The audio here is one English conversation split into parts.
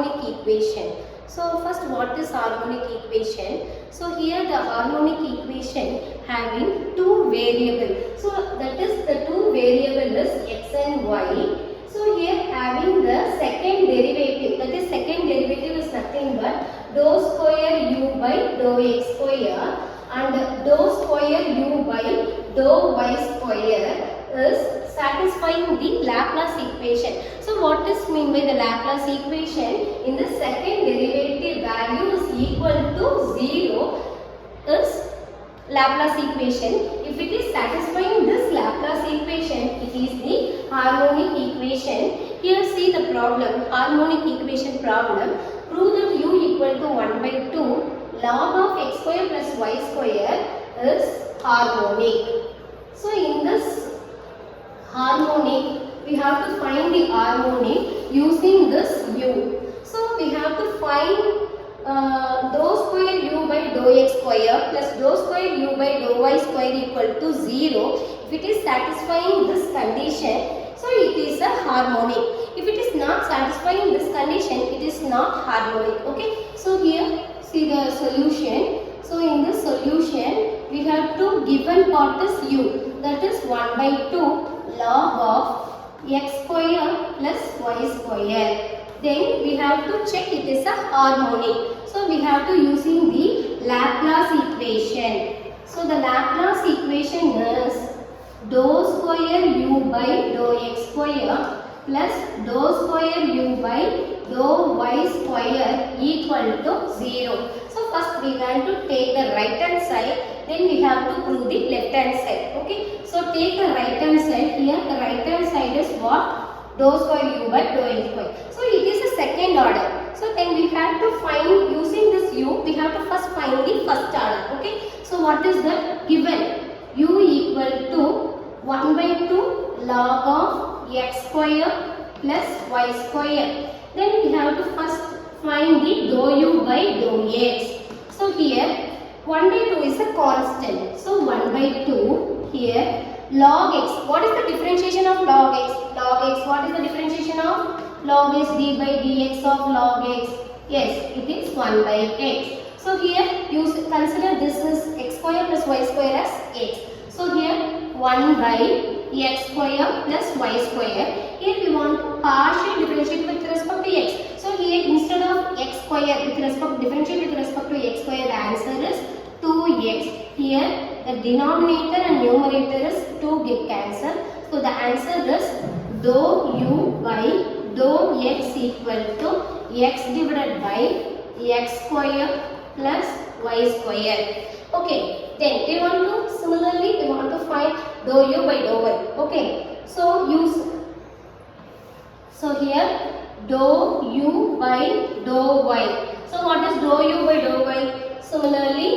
harmonic equation. So first, what is harmonic equation? So here the harmonic equation having two variables. So that is the two variable is x and y. So here having the second derivative, that is second derivative is nothing but dou square u by dou x square and dou square u by dou y square is satisfying the Laplace equation. So what is mean by the Laplace equation? In the second derivative value is equal to 0 is Laplace equation. If it is satisfying this Laplace equation, it is the harmonic equation. Here see the problem, harmonic equation problem. Prove that u equal to 1 by 2 log of x square plus y square is harmonic. So in this harmonic, we have to find the harmonic using this u. So we have to find dou square u by dou x square plus dou square u by dou y square equal to 0. If it is satisfying this condition, so it is a harmonic. If it is not satisfying this condition, it is not harmonic. Okay. So here see the solution. So in this solution, we have to given part is u, that is 1 by 2 log of x square plus y square. Then we have to check it is a harmonic. So we have to using the Laplace equation. So the Laplace equation is dou square u by dou x square plus dou square u by dou y square equal to 0. So first we have to take the right hand side, then we have to prove the left hand side. Okay. So take the right hand side. Here the right hand side is what? Dou square u by dou x square. So it is a second order. So then we have to find using this u, we have to first find the first order. Okay. So what is that? Given u equal to 1 by 2 log of x square plus y square. Then we have to first find the dou u by dou x. So here 1 by 2 is a constant. So 1 by 2 here log x. What is the differentiation of log x? Log x. What is the differentiation of log x? D by dx of log x. Yes, it is 1 by x. So here you consider this is x square plus y square as x. So here 1 by x square plus y square. Here we want to partially differentiate with respect to x. So here instead of x square with respect differentiate with respect to x square, the answer is 2x. Here the denominator and numerator is 2 get cancelled. So the answer is dou u by dou x equal to x divided by x square plus y square. Okay. Then we want to similarly we want to find dou u by dou y. Okay. So use. So here dou u by dou y. So what is dou u by dou y? Similarly.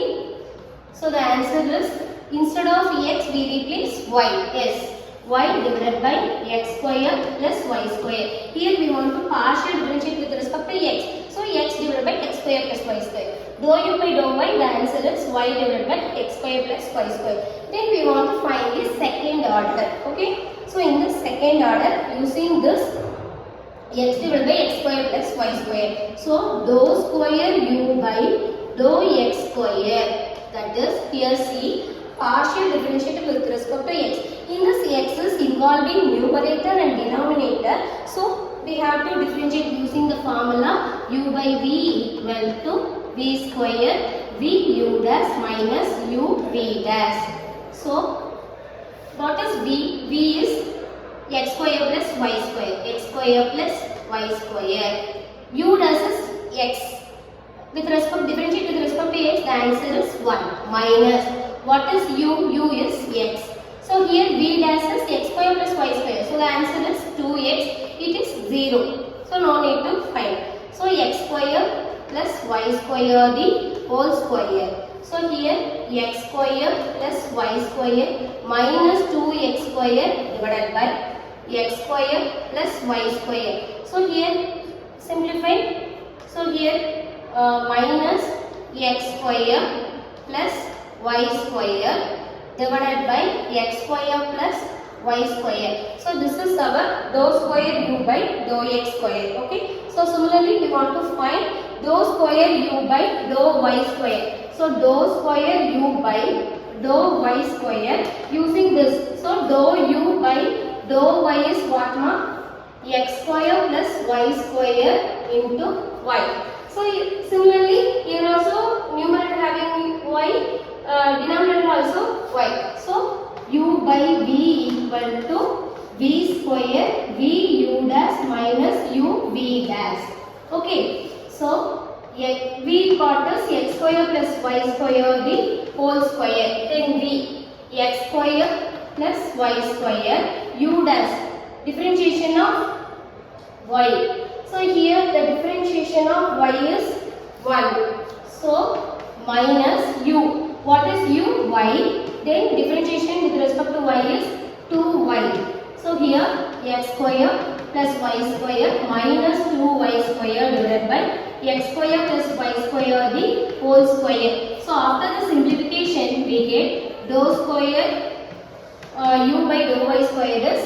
So the answer is instead of x we replace y. Yes. Y divided by x square plus y square. Here we want to partial differentiate with respect to x. So x divided by x square plus y square. Dou u by dou y, the answer is y divided by x square plus y square. Then we want to find the second order. Okay. So in the second order using this x divided by x square plus y square. So dou square u by dou x square. That is here see partial differentiated with respect to x. In this x is involving numerator and denominator. So we have to differentiate using the formula u by v equal to v square v u dash minus u v dash. So what is v? V is x square plus y square. X square plus y square. U dash is x. With respect differentiate with respect to x, the answer is 1 minus what is u? U is x. So here v dash is x square plus y square. So the answer is 2x. It is 0. So no need to find. So x square plus y square the whole square. So here x square plus y square minus 2x square divided by x square plus y square. So here simplify. So here minus x square plus y square divided by x square plus y square. So this is our dou square u by dou x square. Okay. So similarly, we want to find dou square u by dou y square. So dou square u by dou y square using this. So dou u by dou y is what, ma? X square plus y square into y. So similarly, here also numerator having y, denominator also y. So u by v equal to v square v u dash minus u v dash. Okay. So v part is x square plus y square the whole square. Then v x square plus y square u dash differentiation of y. So here the differentiation of y is 1. So minus u. What is u? Y. Then differentiation with respect to y is 2y. So here x square plus y square minus 2y square divided by x square plus y square the whole square. So after the simplification we get dou square u by dou y square is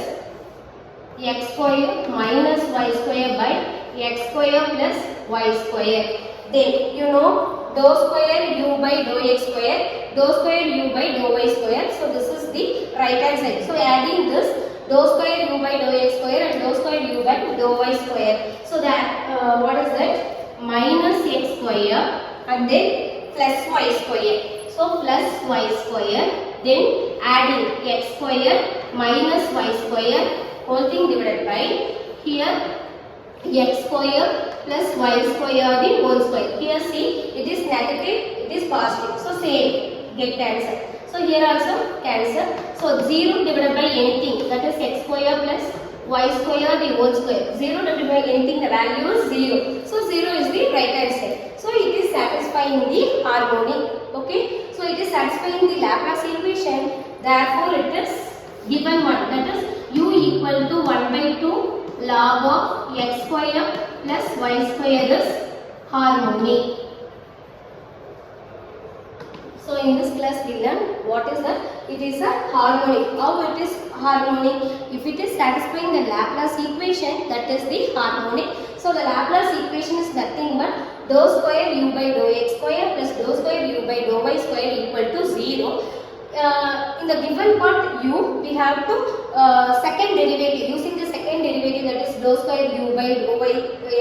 x square minus y square by x square plus y square. Then you know dou square u by dou x square, dou square u by dou y square. So this is the right hand side. So adding this dou square u by dou x square and dou square u by dou y square. So that what is that? Minus x square and then plus y square. So plus y square, then adding x square minus y square whole thing divided by here x square plus y square the whole square. Here see it is negative, it is positive. So same, get cancel. So here also cancel. So 0 divided by anything, that is x square plus y square the whole square. 0 divided by anything, the value is 0. So 0 is the right hand side. So it is satisfying the harmonic. Okay. So it is satisfying the Laplace equation. Therefore it is given one, that is u equal to 1 by 2 log of x square plus y square is harmonic. So in this class we learn what is that? It is a harmonic. How it is harmonic? If it is satisfying the Laplace equation, that is the harmonic. So the Laplace equation is nothing but dou square u by dou x square plus dou square u by dou y square equal to 0. In the given part u, we have to second derivative, using the second derivative, that is dou square u by dou y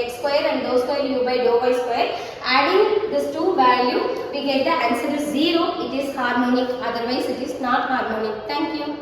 x square and dou square u by dou y square. Adding these two value, we get the answer is 0. It is harmonic, otherwise it is not harmonic. Thank you.